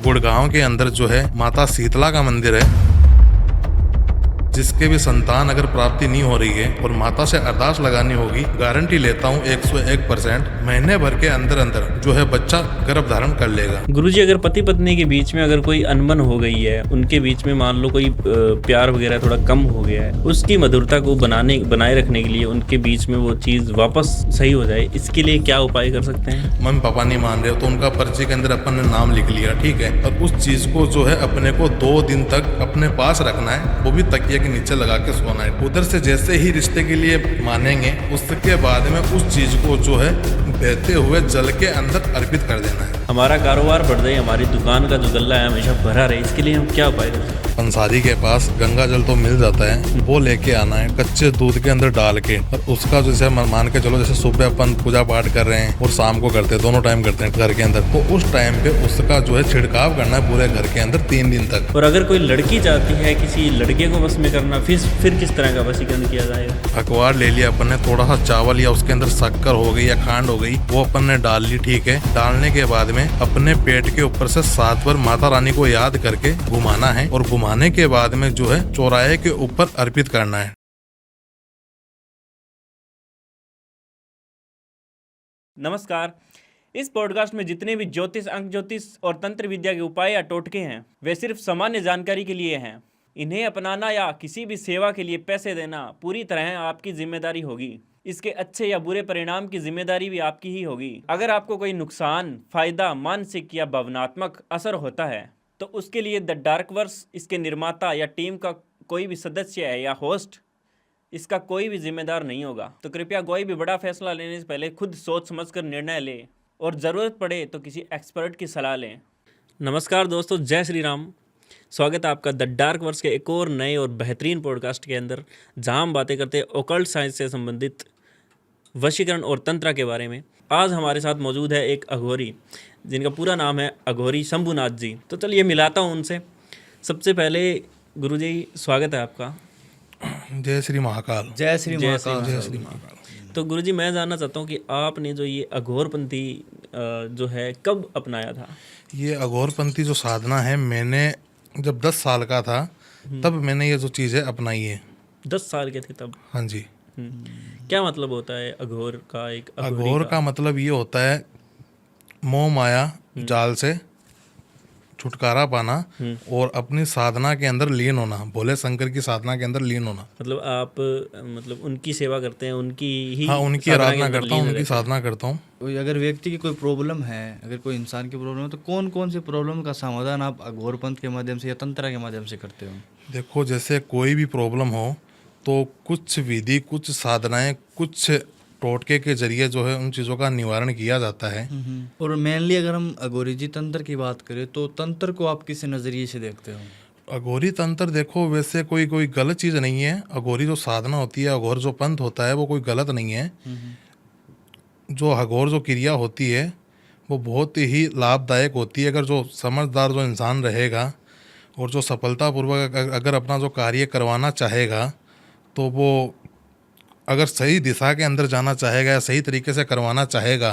गुड़गांव के अंदर जो है माता शीतला का मंदिर है, जिसके भी संतान अगर प्राप्ति नहीं हो रही है और माता से अरदास लगानी होगी, गारंटी लेता हूँ 101% महीने भर के अंदर अंदर जो है बच्चा गर्भ धारण कर लेगा। गुरुजी, अगर पति पत्नी के बीच में अगर कोई अनबन हो गई है, उनके बीच में मान लो कोई प्यार वगैरह थोड़ा कम हो गया है, उसकी मधुरता को बनाए रखने के लिए उनके बीच में वो चीज़ वापस सही हो जाए, इसके लिए क्या उपाय कर सकते हैं? मम्मी पापा नहीं मान रहे हो तो उनका पर्ची के अंदर अपन ने नाम लिख लिया, ठीक है, और उस चीज को जो है अपने को 2 दिन तक अपने पास रखना है, वो भी तकिए के नीचे लगा के सोना है। उधर से जैसे ही रिश्ते के लिए मानेंगे, उसके बाद में उस चीज को जो है बहते हुए जल के अंदर अर्पित कर देना है। हमारा कारोबार बढ़ जाए, हमारी दुकान का जो गल्ला है हमेशा भरा रहे, इसके लिए हम क्या उपाय कर सकते हैं? पंसारी के पास गंगा जल तो मिल जाता है, वो लेके आना है कच्चे दूध के अंदर डाल के, और उसका जैसे मान के चलो जैसे सुबह अपन पूजा पाठ कर रहे हैं और शाम को करते हैं, दोनों टाइम करते हैं घर के अंदर, तो उस टाइम पे उसका जो है छिड़काव करना है पूरे घर के अंदर 3 दिन तक। और अगर कोई लड़की चाहती है किसी लड़के को वश में करना, फिर किस तरह का वशीकरण किया जाएगा? अखबार ले लिया अपन ने, थोड़ा सा चावल या उसके अंदर शक्कर हो गई या खांड हो गई, वो अपन ने डाल ली, ठीक है। डालने के बाद में अपने पेट के ऊपर से 7 बार माता रानी को याद करके घुमाना है, और घुमाने के बाद में जो है चौराहे के ऊपर अर्पित करना है। नमस्कार। इस पॉडकास्ट में जितने भी ज्योतिष, अंक ज्योतिष और तंत्र विद्या के उपाय या टोटके हैं, वे सिर्फ सामान्य जानकारी के लिए हैं। इन्हें अपनाना या किसी भी सेवा के लिए पैसे देना पूरी तरह आपकी जिम्मेदारी होगी। इसके अच्छे या बुरे परिणाम की जिम्मेदारी भी आपकी ही होगी। अगर आपको कोई नुकसान, फायदा, मानसिक या भावनात्मक असर होता है, तो उसके लिए द डार्क वर्स, इसके निर्माता या टीम का कोई भी सदस्य है या होस्ट, इसका कोई भी जिम्मेदार नहीं होगा। तो कृपया कोई भी बड़ा फैसला लेने से पहले खुद सोच समझकर निर्णय लें, और ज़रूरत पड़े तो किसी एक्सपर्ट की सलाह लें। नमस्कार दोस्तों, जय श्री राम। स्वागत है आपका द डार्क वर्स के एक और नए और बेहतरीन पॉडकास्ट के अंदर, जहां हम बातें करते हैं ओकल्ट साइंस से संबंधित वशीकरण और तंत्र के बारे में। आज हमारे साथ मौजूद है एक अघोरी, जिनका पूरा नाम है अघोरी शंभुनाथ जी। तो चलिए मिलाता हूँ उनसे। सबसे पहले गुरुजी, स्वागत है आपका। जय श्री महाकाल। जय श्री महाकाल। जय श्री महाकाल। तो गुरुजी, मैं जानना चाहता हूँ कि आपने जो ये अघोरपंथी जो है कब अपनाया था? ये अघोरपंथी जो साधना है, मैंने जब 10 साल का था तब मैंने ये जो चीज़ है अपनाई है। 10 साल के थे तब? हाँ जी। क्या मतलब होता है अघोर का? एक अघोर का मतलब ये होता है मोह माया जाल से छुटकारा पाना और अपनी साधना के अंदर लीन होना, भोले शंकर की साधना के अंदर लीन होना। मतलब आप उनकी सेवा करते हैं, उनकी ही? हाँ, उनकी आराधना करता हूँ, उनकी साधना करता हूँ। अगर व्यक्ति की कोई प्रॉब्लम है, अगर कोई इंसान की प्रॉब्लम है, तो कौन कौन सी प्रॉब्लम का समाधान आप अघोरपंथ के माध्यम से या तंत्र के माध्यम से करते हो? देखो, जैसे कोई भी प्रॉब्लम हो तो कुछ विधि, कुछ साधनाएं, कुछ टोटके के जरिए जो है उन चीज़ों का निवारण किया जाता है। और मेनली अगर हम अघोरी जी तंत्र की बात करें, तो तंत्र को आप किस नज़रिए से देखते हो? अघोरी तंत्र देखो, वैसे कोई गलत चीज़ नहीं है। अघोरी जो साधना होती है, अघोर जो पंथ होता है, वो कोई गलत नहीं है। जो अघोर जो क्रिया होती है वो बहुत ही लाभदायक होती है। अगर जो समझदार जो इंसान रहेगा और जो सफलतापूर्वक अगर अपना जो कार्य करवाना चाहेगा, तो वो अगर सही दिशा के अंदर जाना चाहेगा या सही तरीके से करवाना चाहेगा,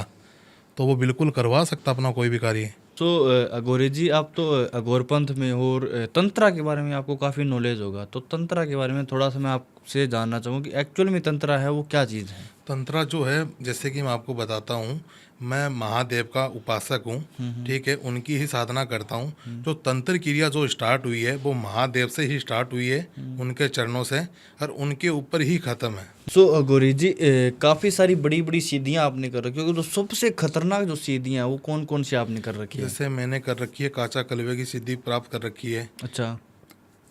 तो वो बिल्कुल करवा सकता अपना कोई भी कार्य। तो अघोरी जी, आप तो अघोरपंथ में हो और तंत्रा के बारे में आपको काफ़ी नॉलेज होगा, तो तंत्रा के बारे में थोड़ा सा मैं आपसे जानना चाहूँगा कि एक्चुअल में तंत्रा है वो क्या चीज़ है? तंत्रा जो है, जैसे कि मैं आपको बताता हूँ, मैं महादेव का उपासक हूँ, ठीक है, उनकी ही साधना करता हूँ। जो तंत्र क्रिया जो स्टार्ट हुई है वो महादेव से ही स्टार्ट हुई है, उनके चरणों से, और उनके ऊपर ही ख़त्म है। सो अघोरी जी, काफ़ी सारी बड़ी बड़ी सीधियाँ आपने कर रखी है, तो सबसे खतरनाक जो सीधियाँ हैं वो कौन कौन सी आपने कर रखी है? जैसे मैंने कर रखी है काचा कलवे की सिद्धि प्राप्त कर रखी है। अच्छा।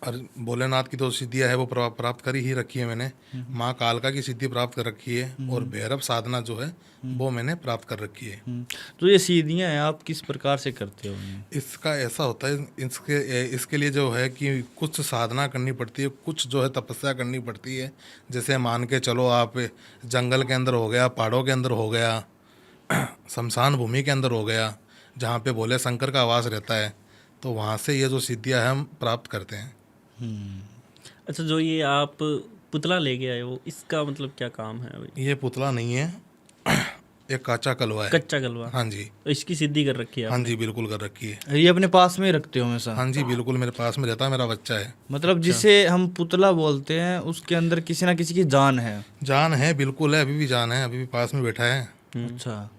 और भोलेनाथ की तो सिद्धियाँ है वो प्राप्त कर ही रखी है मैंने। माँ कालका की सिद्धि प्राप्त कर रखी है, और भैरव साधना जो है वो मैंने प्राप्त कर रखी है। तो ये सीधियाँ हैं, आप किस प्रकार से करते हो? इसका ऐसा होता है, इसके लिए जो है कि कुछ साधना करनी पड़ती है, कुछ जो है तपस्या करनी पड़ती है। जैसे मान के चलो, आप जंगल के अंदर हो गया, पहाड़ों के अंदर हो गया, शमशान भूमि के अंदर हो गया, जहाँ पे भोले शंकर का आवास रहता है, तो वहाँ से ये जो सिद्धियाँ हैं हम प्राप्त करते हैं। अच्छा, जो ये आप पुतला लेके आए हो, इसका मतलब क्या काम है? ये पुतला नहीं है, एक काचा कलवा है। कच्चा कलवा। हाँ जी, तो इसकी सिद्धि कर रखी है हाँ आपने? जी, बिल्कुल कर रखी है। ये अपने पास में ही रखते हो हमेशा? हाँ जी, बिल्कुल मेरे पास में रहता है, मेरा बच्चा है। मतलब जिसे हम पुतला बोलते हैं उसके अंदर किसी ना किसी की जान है? जान है, बिल्कुल है, अभी भी जान है, अभी भी पास में बैठा है। अच्छा।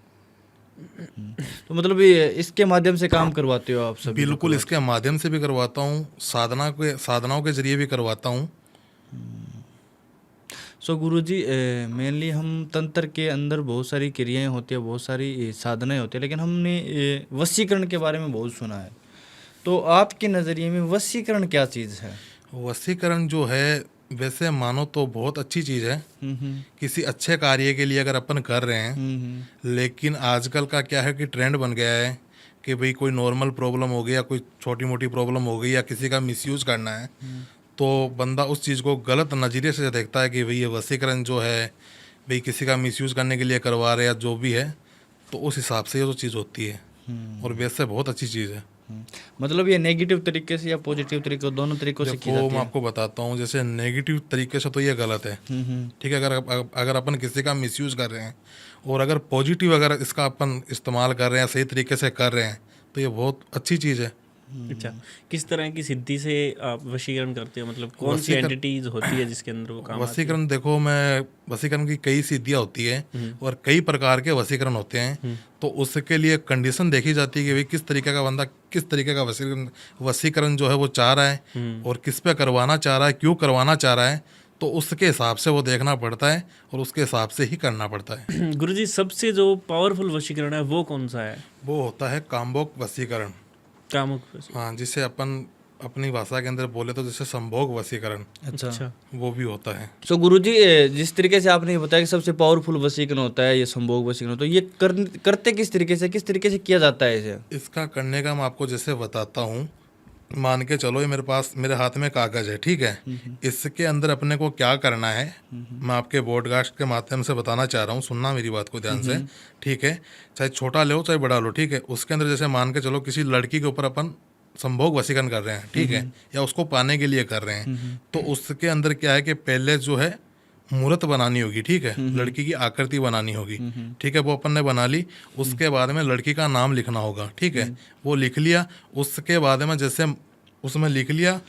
तो मतलब ये इसके माध्यम से काम करवाते हो आप सभी? बिल्कुल इसके माध्यम से भी करवाता हूँ, साधनाओं के जरिए भी करवाता हूँ। सो गुरुजी, मेनली हम तंत्र के अंदर बहुत सारी क्रियाएं होती है, बहुत सारी साधनाएं होती है, लेकिन हमने वशीकरण के बारे में बहुत सुना है। तो आपके नज़रिए में वशीकरण क्या चीज़ है? वशीकरण जो है, वैसे मानो तो बहुत अच्छी चीज़ है किसी अच्छे कार्य के लिए अगर अपन कर रहे हैं। लेकिन आजकल का क्या है कि ट्रेंड बन गया है कि भाई कोई नॉर्मल प्रॉब्लम हो गई या कोई छोटी मोटी प्रॉब्लम हो गई या किसी का मिसयूज करना है, तो बंदा उस चीज़ को गलत नज़रिए से देखता है कि भाई ये वशीकरण जो है भाई किसी का मिसयूज करने के लिए करवा रहे या जो भी है, तो उस हिसाब से ये जो चीज़ होती है। और वैसे बहुत अच्छी चीज़ है। मतलब ये नेगेटिव तरीके से या पॉजिटिव तरीके, दोनों तरीकों से की देखो जाती मैं है? आपको बताता हूँ, जैसे नेगेटिव तरीके से तो ये गलत है, ठीक है। अगर अपन किसी का मिसयूज कर रहे हैं और अगर पॉजिटिव अगर इसका अपन इस्तेमाल कर रहे हैं, सही तरीके से कर रहे हैं, तो ये बहुत अच्छी चीज़ है। अच्छा, किस तरह की सिद्धि से आप वशीकरण करते हो? मतलब कौन सी एंटिटीज होती है जिसके अंदर वो काम आती है? वशीकरण देखो, मैं वशीकरण की कई सिद्धियाँ होती है और कई प्रकार के वशीकरण होते हैं। तो उसके लिए कंडीशन देखी जाती है कि भाई किस तरीके का बंदा किस तरीके का वशीकरण जो है वो चाह रहा है और किस पे करवाना चाह रहा है, क्यों करवाना चाह रहा है, तो उसके हिसाब से वो देखना पड़ता है और उसके हिसाब से ही करना पड़ता है। गुरुजी, सबसे जो पावरफुल वशीकरण है वो कौन सा है? वो होता है कामभोग वशीकरण। कामुक वशीकरण। हाँ, जिसे अपन अपनी भाषा के अंदर बोले तो जैसे संभोग वशीकरण, अच्छा। वो भी होता है। सो गुरुजी, जिस तरीके से आपने बताया कि सबसे पावरफुल वशीकरण होता है ये संभोग वशीकरण, तो ये करते किस तरीके से किया जाता है इसे? इसका करने का मैं आपको जैसे बताता हूँ। मान के चलो ये मेरे हाथ में कागज है, ठीक है। इसके अंदर अपने को क्या करना है, मैं आपके पॉडकास्ट के माध्यम से बताना चाह रहा हूँ, सुनना मेरी बात को ध्यान से, ठीक है। चाहे छोटा लो चाहे बड़ा लो, ठीक है। उसके अंदर जैसे मान के चलो किसी लड़की के ऊपर अपन संभोग वशीकरण कर रहे हैं, ठीक है, या उसको पाने के लिए कर रहे हैं, तो उसके अंदर क्या है कि पहले जो है मूर्त बनानी होगी, ठीक है। लड़की की आकृति बनानी होगी, ठीक है। वो अपन ने बना ली। उसके बाद में लड़की का नाम लिखना होगा, ठीक है। वो लिख लिया। उसके बाद में जैसे उसमें लिख लिया,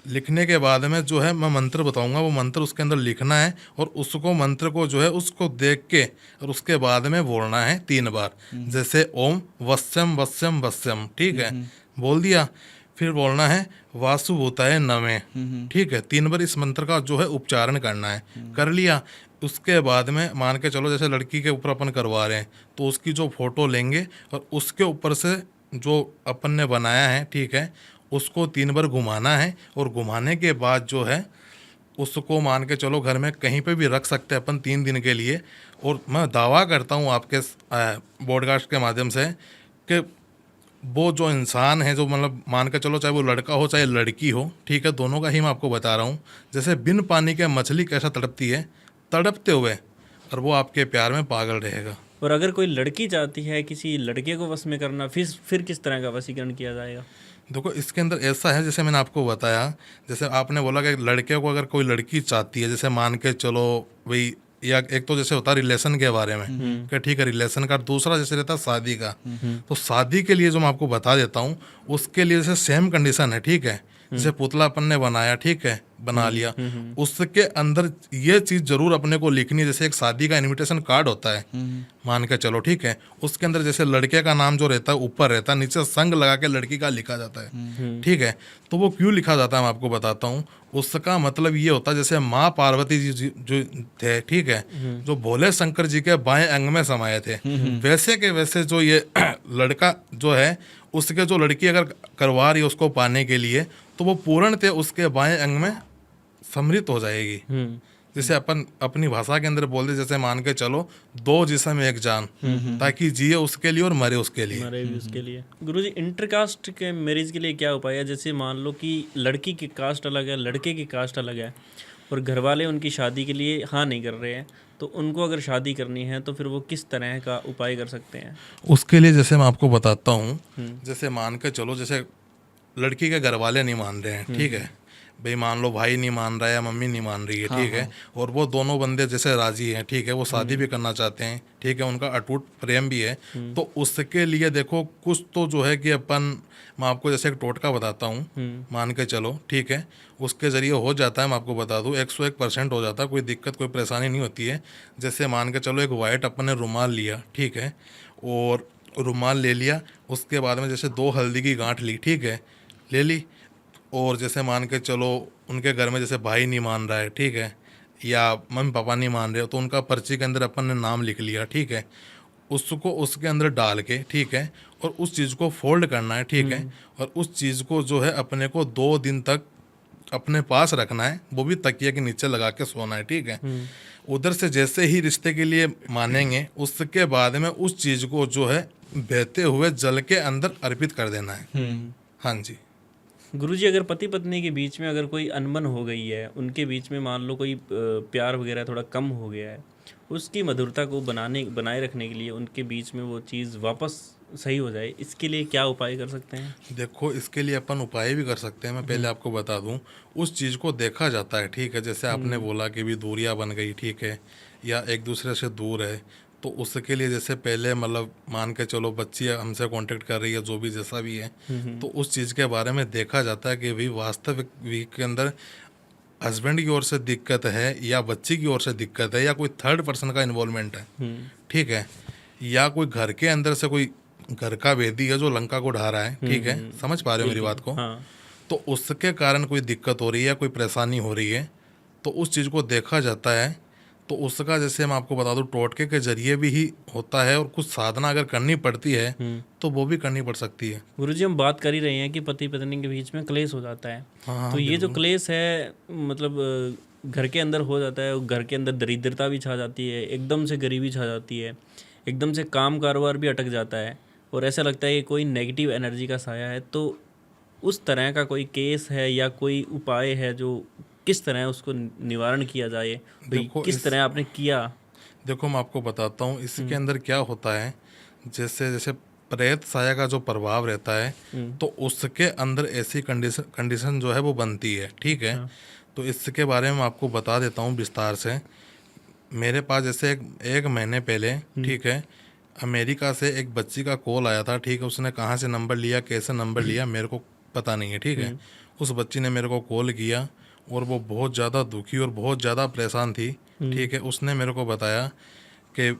लिखने के बाद में जो है मैं मंत्र बताऊंगा, वो मंत्र उसके अंदर लिखना है और उसको मंत्र को जो है उसको देख के और उसके बाद में बोलना है 3 बार, जैसे ओम वस्यम वस्यम वस्यम, ठीक है, बोल दिया। फिर बोलना है वासुभूताय नमः, ठीक है। 3 बार इस मंत्र का जो है उच्चारण करना है। कर लिया। उसके बाद में मान के चलो जैसे लड़की के ऊपर अपन करवा रहे हैं, तो उसकी जो फोटो लेंगे और उसके ऊपर से जो अपन ने बनाया है, ठीक है, उसको 3 बार घुमाना है। और घुमाने के बाद जो है उसको मान के चलो घर में कहीं पे भी रख सकते हैं अपन 3 दिन के लिए। और मैं दावा करता हूँ आपके पॉडकास्ट के माध्यम से कि वो जो इंसान है, जो मतलब मान के चलो चाहे वो लड़का हो चाहे लड़की हो, ठीक है, दोनों का ही मैं आपको बता रहा हूँ। जैसे बिन पानी के मछली कैसा तड़पती है, तड़पते हुए, और वो आपके प्यार में पागल रहेगा। और अगर कोई लड़की चाहती है किसी लड़के को वश में करना, फिर किस तरह का वशीकरण किया जाएगा? देखो इसके अंदर ऐसा है, जैसे मैंने आपको बताया, जैसे आपने बोला कि लड़के को अगर कोई लड़की चाहती है, जैसे मान के चलो भाई, या एक तो जैसे होता है रिलेशन के बारे में कि ठीक है रिलेशन का, दूसरा जैसे रहता है शादी का। तो शादी के लिए जो मैं आपको बता देता हूँ, उसके लिए जैसे सेम कंडीशन है, ठीक है। जैसे पुतला अपन ने बनाया, ठीक है, बना लिया, उसके अंदर ये चीज़ जरूर अपने को लिखनी है। जैसे एक शादी का इनविटेशन कार्ड होता है, मान के चलो, ठीक है, उसके अंदर जैसे लड़के का नाम जो रहता है ऊपर रहता है, नीचे संग लगा के लड़की का लिखा जाता है, ठीक है। तो वो क्यों लिखा जाता है मैं आपको बताता हूँ। उसका मतलब ये होता है, जैसे माँ पार्वती जी जो थे, ठीक है, जो भोले शंकर जी के बाएं अंग में समाये थे, वैसे के वैसे जो ये लड़का जो है, उसके जो लड़की अगर करवा रही है उसको पाने के लिए, तो वो पूर्णतः उसके बाएं अंग में सम्मिलित हो जाएगी। जैसे अपन अपनी भाषा के अंदर बोलते, जैसे मान के चलो 2 जिस्म 1 जान, ताकि जिए उसके लिए और मरे उसके लिए। मरे भी उसके लिए। गुरुजी, इंटरकास्ट के मैरिज के लिए क्या उपाय है? जैसे मान लो कि लड़की की कास्ट अलग है, लड़के की कास्ट अलग है, और घर वाले उनकी शादी के लिए हाँ नहीं कर रहे हैं, तो उनको अगर शादी करनी है तो फिर वो किस तरह का उपाय कर सकते हैं? उसके लिए जैसे मैं आपको बताता हूँ, जैसे मान के चलो जैसे लड़की के घर वाले नहीं मान रहे हैं, ठीक है, भाई मान लो भाई नहीं मान रहा है या मम्मी नहीं मान रही है, ठीक है, और वो दोनों बंदे जैसे राजी हैं, ठीक है, वो शादी भी करना चाहते हैं, ठीक है, उनका अटूट प्रेम भी है, तो उसके लिए देखो कुछ तो जो है कि अपन, मैं आपको जैसे एक टोटका बताता हूँ, मान के चलो, ठीक है, उसके ज़रिए हो जाता है, मैं आपको बता दूँ 101% हो जाता है, कोई दिक्कत कोई परेशानी नहीं होती है। जैसे मान के चलो एक वाइट अपन ने रुमाल लिया, ठीक है, और रुमाल ले लिया, उसके बाद में जैसे 2 हल्दी की गांठ ली, ठीक है, ले ली, और जैसे मान के चलो उनके घर में जैसे भाई नहीं मान रहा है, ठीक है, या मम्मी पापा नहीं मान रहे हो, तो उनका पर्ची के अंदर अपन ने नाम लिख लिया, ठीक है, उसको उसके अंदर डाल के, ठीक है, और उस चीज़ को फोल्ड करना है, ठीक है, और उस चीज़ को जो है अपने को 2 दिन तक अपने पास रखना है, वो भी तकिए के नीचे लगा के सोना है, ठीक है। उधर से जैसे ही रिश्ते के लिए मानेंगे, उसके बाद में उस चीज़ को जो है बहते हुए जल के अंदर अर्पित कर देना है। हाँ जी। गुरुजी, अगर पति पत्नी के बीच में अगर कोई अनबन हो गई है, उनके बीच में मान लो कोई प्यार वगैरह थोड़ा कम हो गया है, उसकी मधुरता को बनाए रखने के लिए उनके बीच में वो चीज़ वापस सही हो जाए, इसके लिए क्या उपाय कर सकते हैं? देखो, इसके लिए अपन उपाय भी कर सकते हैं। मैं पहले आपको बता दूं, उस चीज़ को देखा जाता है, ठीक है, जैसे आपने बोला कि भी दूरियां बन गई, ठीक है, या एक दूसरे से दूर है, तो उसके लिए जैसे पहले मतलब मान के चलो बच्ची हमसे कांटेक्ट कर रही है, जो भी जैसा भी है, तो उस चीज़ के बारे में देखा जाता है कि भाई वास्तविक के अंदर हस्बैंड की ओर से दिक्कत है या बच्ची की ओर से दिक्कत है या कोई थर्ड पर्सन का इन्वॉल्वमेंट है, ठीक है, या कोई घर के अंदर से कोई घर का वेदी है जो लंका को ढा रहा है, ठीक है, समझ पा रहे हो मेरी बात को? हाँ। तो उसके कारण कोई दिक्कत हो रही है, कोई परेशानी हो रही है, तो उस चीज़ को देखा जाता है। तो उसका जैसे मैं आपको बता दूं, टोटके के जरिए भी ही होता है, और कुछ साधना अगर करनी पड़ती है तो वो भी करनी पड़ सकती है। गुरुजी, हम बात कर ही रहे हैं कि पति पत्नी के बीच में क्लेश हो जाता है। हाँ, तो ये जो क्लेश है मतलब घर के अंदर हो जाता है, घर के अंदर दरिद्रता भी छा जाती है, एकदम से गरीबी छा जाती है, एकदम से काम कारोबार भी अटक जाता है, और ऐसा लगता है कि कोई नेगेटिव एनर्जी का साया है। तो उस तरह का कोई केस है या कोई उपाय है जो किस तरह उसको निवारण किया जाए? देखो, किस तरह आपने किया? देखो मैं आपको बताता हूँ इसके अंदर क्या होता है। जैसे जैसे प्रेत साया का जो प्रभाव रहता है, तो उसके अंदर ऐसी कंडीशन जो है वो बनती है, ठीक है। तो इसके बारे में आपको बता देता हूँ विस्तार से। मेरे पास जैसे एक महीने पहले, ठीक है, अमेरिका से एक बच्ची का कॉल आया था, ठीक है, उसने कहाँ से नंबर लिया, कैसे नंबर लिया, मेरे को पता नहीं है, ठीक है। उस बच्ची ने मेरे को कॉल किया और वो बहुत ज़्यादा दुखी और बहुत ज़्यादा परेशान थी, ठीक है। उसने मेरे को बताया कि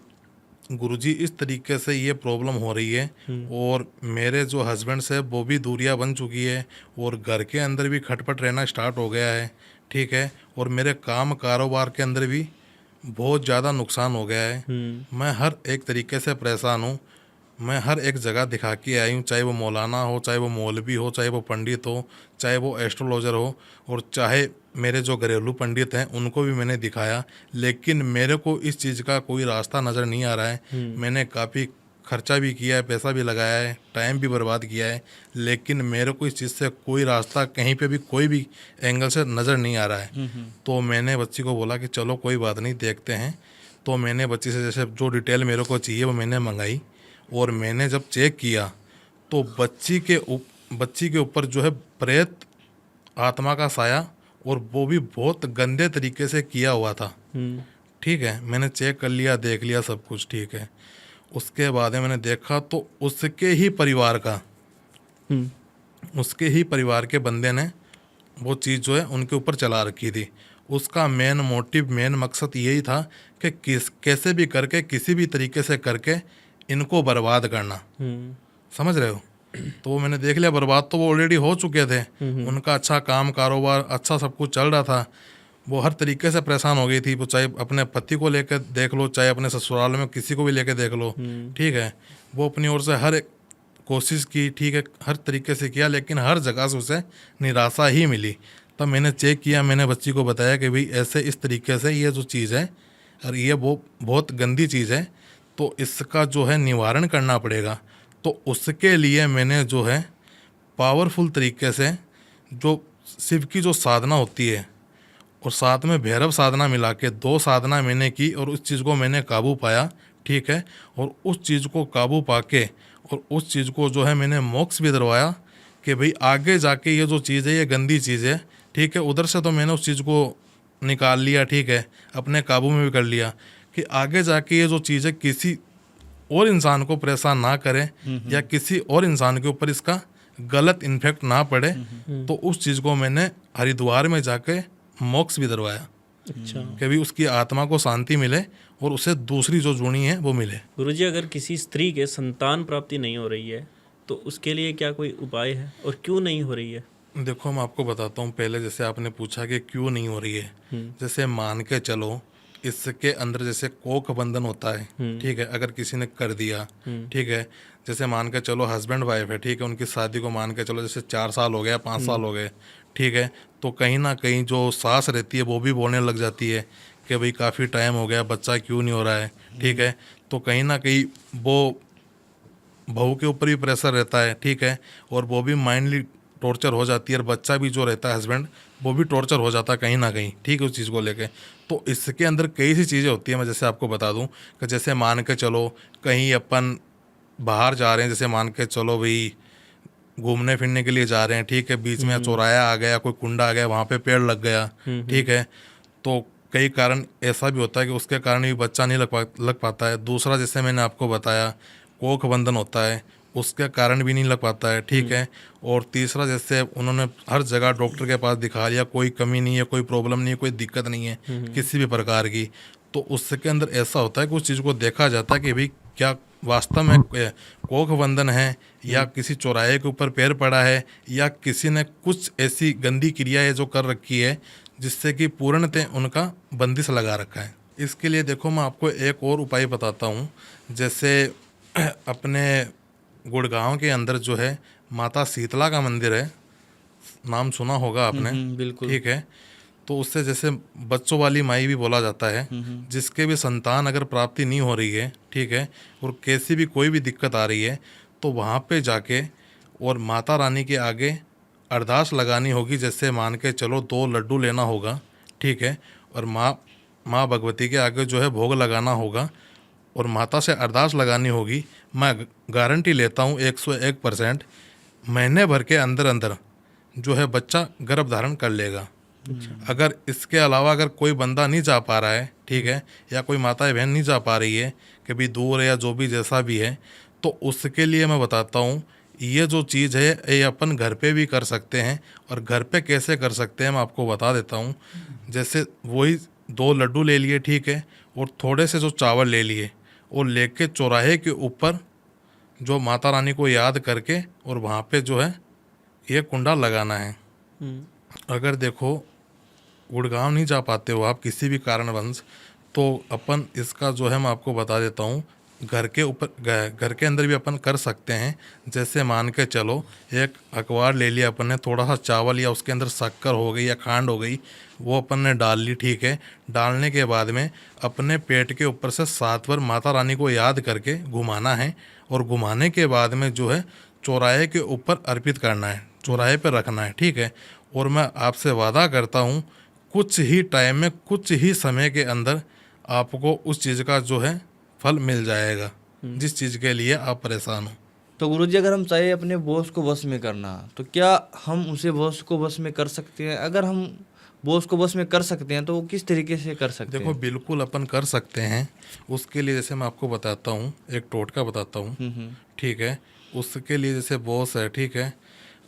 गुरुजी इस तरीके से ये प्रॉब्लम हो रही है, और मेरे जो हस्बैंड से वो भी दूरियां बन चुकी है, और घर के अंदर भी खटपट रहना स्टार्ट हो गया है, ठीक है, और मेरे काम कारोबार के अंदर भी बहुत ज़्यादा नुकसान हो गया है। मैं हर एक तरीके से परेशान हूँ। मैं हर एक जगह दिखा के आई हूँ, चाहे वो मौलाना हो, चाहे वो मौलवी हो, चाहे वो पंडित हो, चाहे वो एस्ट्रोलॉजर हो, और चाहे मेरे जो घरेलू पंडित हैं उनको भी मैंने दिखाया, लेकिन मेरे को इस चीज़ का कोई रास्ता नज़र नहीं आ रहा है। मैंने काफ़ी खर्चा भी किया है, पैसा भी लगाया है, टाइम भी बर्बाद किया है, लेकिन मेरे को इस चीज़ से कोई रास्ता कहीं पे भी कोई भी एंगल से नज़र नहीं आ रहा है। तो मैंने बच्ची को बोला कि चलो कोई बात नहीं, देखते हैं। तो मैंने बच्ची से जैसे जो डिटेल मेरे को चाहिए वो मैंने मंगाई, और मैंने जब चेक किया तो बच्ची के ऊपर जो है प्रेत आत्मा का साया, और वो भी बहुत गंदे तरीके से किया हुआ था, ठीक है। मैंने चेक कर लिया, देख लिया सब कुछ, ठीक है। उसके बाद में मैंने देखा तो उसके ही परिवार के बंदे ने वो चीज़ जो है उनके ऊपर चला रखी थी। उसका मेन मकसद यही था कि कैसे भी करके, किसी भी तरीके से करके इनको बर्बाद करना, समझ रहे हो। तो वो मैंने देख लिया, बर्बाद तो वो ऑलरेडी हो चुके थे। उनका अच्छा काम कारोबार अच्छा सब कुछ चल रहा था, वो हर तरीके से परेशान हो गई थी। वो चाहे अपने पति को लेकर देख लो, चाहे अपने ससुराल में किसी को भी लेकर देख लो, ठीक है। वो अपनी ओर से हर एक कोशिश की, ठीक है, हर तरीके से किया, लेकिन हर जगह से उसे निराशा ही मिली। तब मैंने चेक किया, मैंने बच्ची को बताया कि भाई ऐसे इस तरीके से ये जो चीज़ है, और ये वो बहुत गंदी चीज़ है, तो इसका जो है निवारण करना पड़ेगा। तो उसके लिए मैंने जो है पावरफुल तरीके से जो शिव की जो साधना होती है, और साथ में भैरव साधना मिला के 2 साधना मैंने की, और उस चीज़ को मैंने काबू पाया, ठीक है। और उस चीज़ को काबू पाके और उस चीज़ को जो है मैंने मोक्ष भी दिलवाया कि भाई आगे जाके ये जो चीज़ है ये गंदी चीज़ है, ठीक है। उधर से तो मैंने उस चीज़ को निकाल लिया, ठीक है, अपने काबू में भी कर लिया कि आगे जाके ये जो चीज़ है किसी और इंसान को परेशान ना करें या किसी और इंसान के ऊपर इसका गलत इन्फेक्ट ना पड़े। तो उस चीज़ को मैंने हरिद्वार में जाके मोक्ष भी दरवाया अच्छा कि भी उसकी आत्मा को शांति मिले और उसे दूसरी जो जुड़ी है वो मिले। गुरुजी, अगर किसी स्त्री के संतान प्राप्ति नहीं हो रही है तो उसके लिए क्या कोई उपाय है और क्यों नहीं हो रही है? देखो मैं आपको बताता हूँ। पहले जैसे आपने पूछा कि क्यों नहीं हो रही है, जैसे मान के चलो इसके अंदर जैसे कोख बंधन होता है, ठीक है, अगर किसी ने कर दिया, ठीक है, जैसे मान के चलो हस्बैंड वाइफ है, ठीक है, उनकी शादी को मान के चलो जैसे 4 साल हो गया, 5 साल हो गए, ठीक है, तो कहीं ना कहीं जो सास रहती है वो भी बोलने लग जाती है कि भाई काफ़ी टाइम हो गया, बच्चा क्यों नहीं हो रहा है, ठीक है, तो कहीं ना कहीं वो बहू के ऊपर भी प्रेशर रहता है, ठीक है, और वो भी माइंडली टॉर्चर हो जाती है और बच्चा भी जो रहता है हस्बैंड वो भी टॉर्चर हो जाता है कहीं ना कहीं, ठीक है, उस चीज़ को लेके। तो इसके अंदर कई सी चीज़ें होती हैं। मैं जैसे आपको बता दूं कि जैसे मान के चलो कहीं अपन बाहर जा रहे हैं, जैसे मान के चलो भाई घूमने फिरने के लिए जा रहे हैं, ठीक है, बीच में चौराया आ गया, कोई कुंडा आ गया, वहाँ पे पेड़ लग गया, ठीक है, तो कई कारण ऐसा भी होता है कि उसके कारण भी बच्चा नहीं लग पाता है। दूसरा जैसे मैंने आपको बताया कोख बंधन होता है, उसके कारण भी नहीं लग पाता है, ठीक है। और तीसरा जैसे उन्होंने हर जगह डॉक्टर के पास दिखा लिया, कोई कमी नहीं है, कोई प्रॉब्लम नहीं है, कोई दिक्कत नहीं है किसी भी प्रकार की, तो उसके अंदर ऐसा होता है कि उस चीज़ को देखा जाता है कि भाई क्या वास्तव में कोख बंधन है या किसी चौराहे के ऊपर पैर पड़ा है या किसी ने कुछ ऐसी गंदी क्रिया है जो कर रखी है जिससे कि पूर्णतः उनका बंदिश लगा रखा है। इसके लिए देखो मैं आपको एक और उपाय बताता हूँ। जैसे अपने गुड़गांव के अंदर जो है माता शीतला का मंदिर है, नाम सुना होगा आपने, बिल्कुल। ठीक है, तो उससे जैसे बच्चों वाली माई भी बोला जाता है, जिसके भी संतान अगर प्राप्ति नहीं हो रही है, ठीक है, और कैसी भी कोई भी दिक्कत आ रही है, तो वहाँ पे जाके और माता रानी के आगे अरदास लगानी होगी। जैसे मान के चलो 2 लड्डू लेना होगा, ठीक है, और माँ भगवती के आगे जो है भोग लगाना होगा और माता से अरदास लगानी होगी। मैं गारंटी लेता हूँ 101% महीने भर के अंदर अंदर जो है बच्चा गर्भ धारण कर लेगा। अगर इसके अलावा अगर कोई बंदा नहीं जा पा रहा है, ठीक है, या कोई माता बहन नहीं जा पा रही है कि भी दूर है या जो भी जैसा भी है, तो उसके लिए मैं बताता हूँ ये जो चीज़ है ये अपन घर पे भी कर सकते हैं। और घर पे कैसे कर सकते हैं मैं आपको बता देता हूँ। जैसे वही 2 लड्डू ले लिए, ठीक है, और थोड़े से जो चावल ले लिए और लेके चौराहे के ऊपर जो माता रानी को याद करके और वहाँ पे जो है ये कुंडा लगाना है। अगर देखो गुड़गांव नहीं जा पाते हो आप किसी भी कारणवश, तो अपन इसका जो है मैं आपको बता देता हूँ घर के ऊपर घर के अंदर भी अपन कर सकते हैं। जैसे मान के चलो एक अखबार ले लिया अपन ने, थोड़ा सा चावल या उसके अंदर शक्कर हो गई या खांड हो गई, वो अपन ने डाल ली, ठीक है। डालने के बाद में अपने पेट के ऊपर से 7 बार माता रानी को याद करके घुमाना है और घुमाने के बाद में जो है चौराहे के ऊपर अर्पित करना है, चौराहे पर रखना है, ठीक है। और मैं आपसे वादा करता हूँ कुछ ही टाइम में, कुछ ही समय के अंदर आपको उस चीज़ का जो है फल मिल जाएगा जिस चीज़ के लिए आप परेशान हो। तो गुरुजी, अगर हम चाहे अपने बॉस को वश में करना, तो क्या हम उसे बॉस को वश में कर सकते हैं? अगर हम बॉस को वश में कर सकते हैं तो वो किस तरीके से कर सकते हैं? देखो बिल्कुल अपन कर सकते हैं। उसके लिए जैसे मैं आपको बताता हूँ, एक टोटका बताता हूँ, ठीक है। उसके लिए जैसे बॉस है, ठीक है,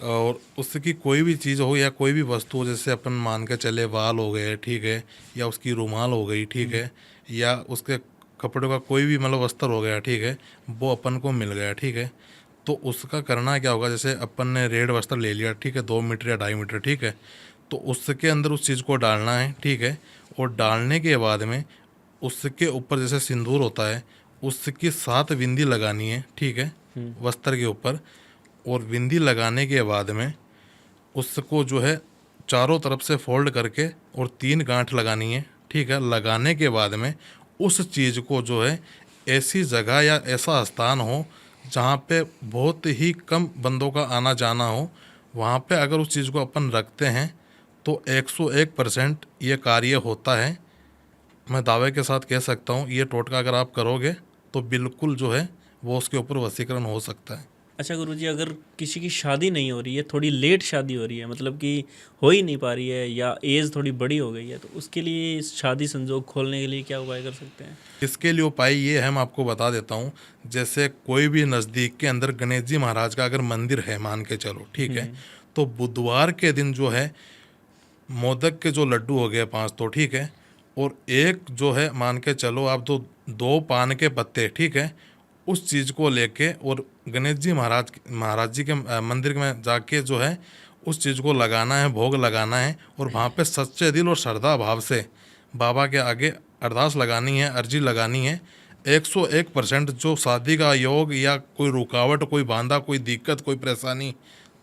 और उसकी कोई भी चीज़ हो या कोई भी वस्तु हो, जैसे अपन मान के चले बाल हो गए, ठीक है, या उसकी रुमाल हो गई, ठीक है, या उसके कपड़ों का कोई भी मतलब वस्त्र हो गया, ठीक है, वो अपन को मिल गया, ठीक है, तो उसका करना क्या होगा। जैसे अपन ने रेड वस्त्र ले लिया, ठीक है, 2 मीटर या 2.5 मीटर, ठीक है, तो उसके अंदर उस चीज़ को डालना है, ठीक है, और डालने के बाद में उसके ऊपर जैसे सिंदूर होता है उसकी 7 बिंदी लगानी है, ठीक है, वस्त्र के ऊपर। और बिंदी लगाने के बाद में उसको जो है चारों तरफ से फोल्ड करके और 3 गांठ लगानी है, ठीक है। लगाने के बाद में उस चीज़ को जो है ऐसी जगह या ऐसा स्थान हो जहाँ पे बहुत ही कम बंदों का आना जाना हो, वहाँ पे अगर उस चीज़ को अपन रखते हैं तो 101% ये कार्य होता है। मैं दावे के साथ कह सकता हूँ ये टोटका अगर आप करोगे तो बिल्कुल जो है वो उसके ऊपर वशीकरण हो सकता है। अच्छा गुरुजी, अगर किसी की शादी नहीं हो रही है, थोड़ी लेट शादी हो रही है, मतलब कि हो ही नहीं पा रही है या एज थोड़ी बड़ी हो गई है, तो उसके लिए शादी संजोग खोलने के लिए क्या उपाय कर सकते हैं? इसके लिए उपाय ये है, मैं आपको बता देता हूँ। जैसे कोई भी नज़दीक के अंदर गणेश जी महाराज का अगर मंदिर है, मान के चलो, ठीक है, तो बुधवार के दिन जो है मोदक के जो लड्डू हो गए 5 तो, ठीक है, और एक जो है मान के चलो आप तो 2 पान के पत्ते, ठीक है, उस चीज़ को लेके और गणेश जी महाराज जी के मंदिर में जाके जो है उस चीज़ को लगाना है, भोग लगाना है, और वहाँ पे सच्चे दिल और श्रद्धा भाव से बाबा के आगे अरदास लगानी है, अर्जी लगानी है। 101% जो शादी का योग या कोई रुकावट, कोई बांधा, कोई दिक्कत, कोई परेशानी,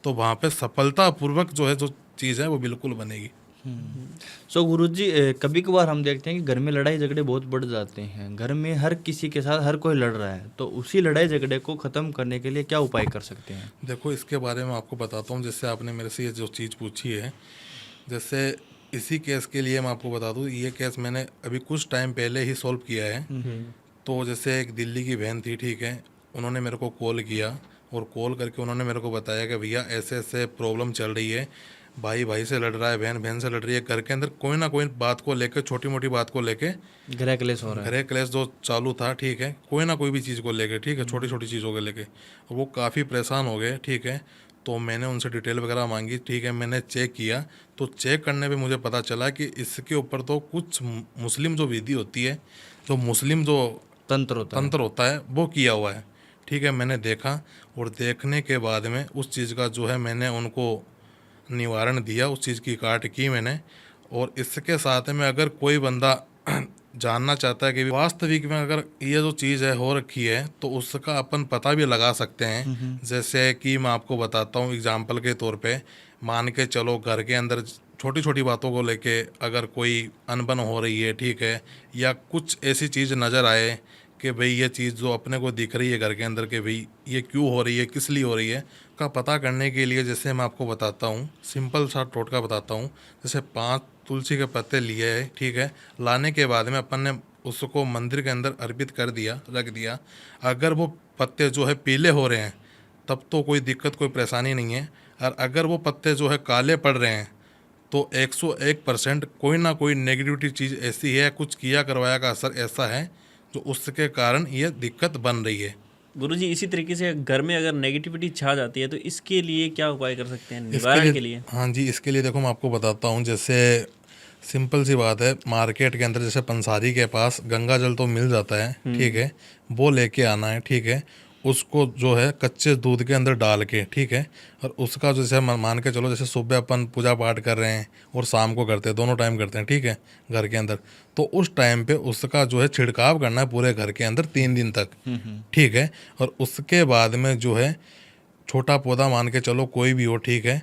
तो वहाँ पे सफलतापूर्वक जो है जो चीज़ है वो बिल्कुल बनेगी। सो गुरुजी, कभी कभार हम देखते हैं कि घर में लड़ाई झगड़े बहुत बढ़ जाते हैं। घर में हर किसी के साथ हर कोई लड़ रहा है, तो उसी लड़ाई झगड़े को ख़त्म करने के लिए क्या उपाय कर सकते हैं? देखो, इसके बारे में आपको बताता हूँ। जैसे आपने मेरे से ये जो चीज़ पूछी है, जैसे इसी केस के लिए मैं आपको बता दूँ, ये केस मैंने अभी कुछ टाइम पहले ही सॉल्व किया है। तो जैसे एक दिल्ली की बहन थी, ठीक है, उन्होंने मेरे को कॉल किया और कॉल करके उन्होंने मेरे को बताया कि भैया ऐसे ऐसे प्रॉब्लम चल रही है, भाई भाई से लड़ रहा है, बहन बहन से लड़ रही है, घर के अंदर कोई ना कोई बात को लेकर, छोटी मोटी बात को लेके गृह क्लेश हो रहा है। गृह क्लेश जो चालू था, ठीक है, कोई ना कोई भी चीज़ को लेके, ठीक है, छोटी छोटी चीज़ों को लेके वो काफ़ी परेशान हो गए, ठीक है। तो मैंने उनसे डिटेल वगैरह मांगी, ठीक है, मैंने चेक किया, तो चेक करने पे मुझे पता चला कि इसके ऊपर तो कुछ मुस्लिम जो विधि होती है, जो मुस्लिम जो तंत्र होता है वो किया हुआ है, ठीक है। मैंने देखा और देखने के बाद में उस चीज़ का जो है मैंने उनको निवारण दिया, उस चीज़ की काट की मैंने। और इसके साथ में अगर कोई बंदा जानना चाहता है कि वास्तविक में अगर ये जो चीज़ है हो रखी है, तो उसका अपन पता भी लगा सकते हैं। जैसे कि मैं आपको बताता हूँ एग्जाम्पल के तौर पे, मान के चलो घर के अंदर छोटी छोटी बातों को लेके अगर कोई अनबन हो रही है, ठीक है, या कुछ ऐसी चीज़ नज़र आए कि भाई ये चीज़ जो अपने को दिख रही है घर के अंदर कि भाई ये क्यों हो रही है, किस लिए हो रही है, का पता करने के लिए जैसे मैं आपको बताता हूँ, सिंपल सा टोटका बताता हूँ। जैसे 5 तुलसी के पत्ते लिए है, ठीक है, लाने के बाद में अपन ने उसको मंदिर के अंदर अर्पित कर दिया, रख दिया। अगर वो पत्ते जो है पीले हो रहे हैं तब तो कोई दिक्कत, कोई परेशानी नहीं है। और अगर वो पत्ते जो है काले पड़ रहे हैं तो 101% कोई ना कोई नेगेटिविटी चीज़ ऐसी है, कुछ किया करवाया का असर ऐसा है जो उसके कारण ये दिक्कत बन रही है। गुरुजी, इसी तरीके से घर में अगर नेगेटिविटी छा जाती है तो इसके लिए क्या उपाय कर सकते हैं निवारण के लिए? हाँ जी, इसके लिए देखो मैं आपको बताता हूँ। जैसे सिंपल सी बात है, मार्केट के अंदर जैसे पंसारी के पास गंगा जल तो मिल जाता है, ठीक है, वो लेके आना है, ठीक है। उसको जो है कच्चे दूध के अंदर डाल के, ठीक है, और उसका जो जैसे मान के चलो जैसे सुबह अपन पूजा पाठ कर रहे हैं और शाम को करते हैं, दोनों टाइम करते हैं, ठीक है, घर के अंदर, तो उस टाइम पे उसका जो है छिड़काव करना है पूरे घर के अंदर 3 दिन तक, ठीक है। और उसके बाद में जो है छोटा पौधा मान के चलो कोई भी हो, ठीक है,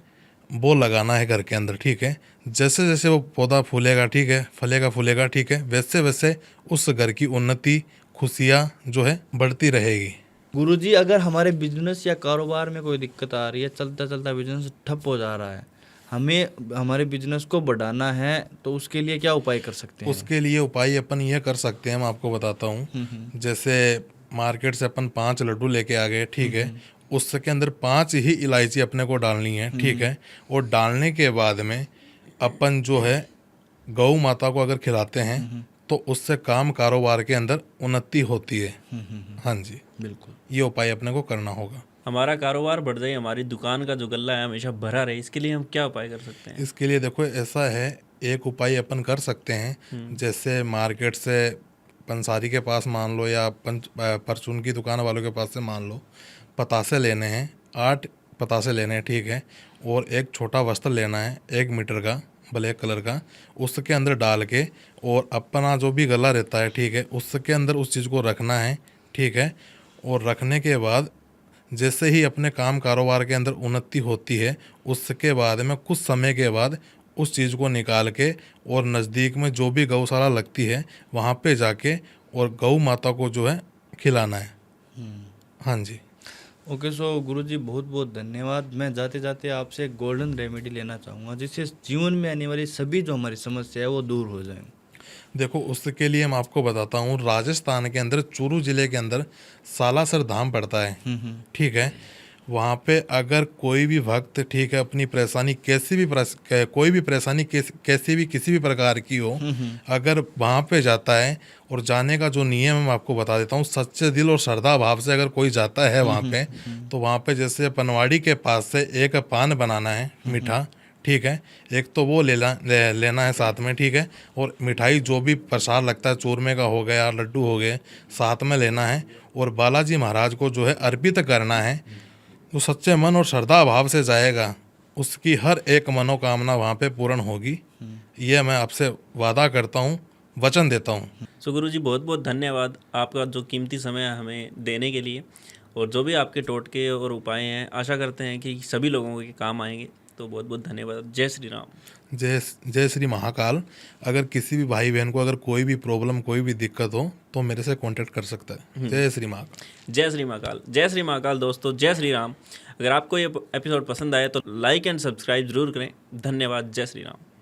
वो लगाना है घर के अंदर, ठीक है। जैसे जैसे वो पौधा फूलेगा, ठीक है, फलेगा फूलेगा, ठीक है, वैसे वैसे उस घर की उन्नति, खुशियाँ जो है बढ़ती रहेगी। गुरुजी, अगर हमारे बिजनेस या कारोबार में कोई दिक्कत आ रही है, चलता चलता बिजनेस ठप हो जा रहा है, हमें हमारे बिजनेस को बढ़ाना है, तो उसके लिए क्या उपाय कर सकते हैं? उसके लिए उपाय अपन ये कर सकते हैं, मैं आपको बताता हूँ। जैसे मार्केट से अपन 5 लड्डू लेके आ गए, ठीक है, उसके अंदर 5 ही इलायची अपने को डालनी है, ठीक है। और डालने के बाद में अपन जो है गौ माता को अगर खिलाते हैं तो उससे काम कारोबार के अंदर उन्नति होती है। हाँ जी, बिल्कुल, ये उपाय अपने को करना होगा। हमारा कारोबार बढ़ जाए, हमारी दुकान का जो गल्ला है हमेशा भरा रहे, इसके लिए हम क्या उपाय कर सकते हैं? इसके लिए देखो ऐसा है, एक उपाय अपन कर सकते हैं। जैसे मार्केट से पंसारी के पास मान लो या परचून की दुकान वालों के पास से मान लो, पतासे लेने हैं, 8 पतासे लेने हैं, ठीक है, और एक छोटा वस्त्र लेना है 1 मीटर का, ब्लैक कलर का, उसके अंदर डाल के और अपना जो भी गला रहता है, ठीक है, उसके अंदर उस चीज़ को रखना है, ठीक है। और रखने के बाद जैसे ही अपने काम कारोबार के अंदर उन्नति होती है, उसके बाद में कुछ समय के बाद उस चीज़ को निकाल के और नज़दीक में जो भी गौशाला लगती है वहाँ पे जाके और गौ माता को जो है खिलाना है। हाँ जी। ओके। सो गुरुजी, बहुत बहुत धन्यवाद। मैं जाते जाते आपसे एक गोल्डन रेमेडी लेना चाहूँगा, जिससे जीवन में आने वाली सभी जो हमारी समस्या है वो दूर हो जाए। देखो, उसके लिए मैं आपको बताता हूँ, राजस्थान के अंदर चूरू जिले के अंदर सालासर धाम पड़ता है, ठीक है। वहाँ पे अगर कोई भी भक्त, ठीक है, अपनी परेशानी कोई भी परेशानी कैसी भी किसी भी प्रकार की हो, अगर वहाँ पे जाता है, और जाने का जो नियम है मैं आपको बता देता हूँ, सच्चे दिल और श्रद्धा भाव से अगर कोई जाता है वहाँ पे, तो वहाँ पे जैसे पनवाड़ी के पास से एक पान बनाना है मीठा, ठीक है, एक तो वो लेना है साथ में, ठीक है, और मिठाई जो भी प्रसाद लगता है, चूरमे का हो गया, लड्डू हो गए, साथ में लेना है, और बालाजी महाराज को जो है अर्पित करना है। जो सच्चे मन और श्रद्धा भाव से जाएगा, उसकी हर एक मनोकामना वहाँ पे पूर्ण होगी। यह मैं आपसे वादा करता हूँ, वचन देता हूँ। सो गुरु जी, बहुत बहुत धन्यवाद आपका जो कीमती समय हमें देने के लिए, और जो भी आपके टोटके और उपाय हैं, आशा करते हैं कि सभी लोगों के काम आएंगे। तो बहुत बहुत धन्यवाद। जय श्री राम। जय श्री महाकाल। अगर किसी भी भाई बहन को अगर कोई भी प्रॉब्लम, कोई भी दिक्कत हो, तो मेरे से कांटेक्ट कर सकता है। जय श्री महाकाल। जय श्री महाकाल। जय श्री महाकाल दोस्तों, जय श्री राम। अगर आपको ये एपिसोड पसंद आए तो लाइक एंड सब्सक्राइब जरूर करें। धन्यवाद। जय श्री राम।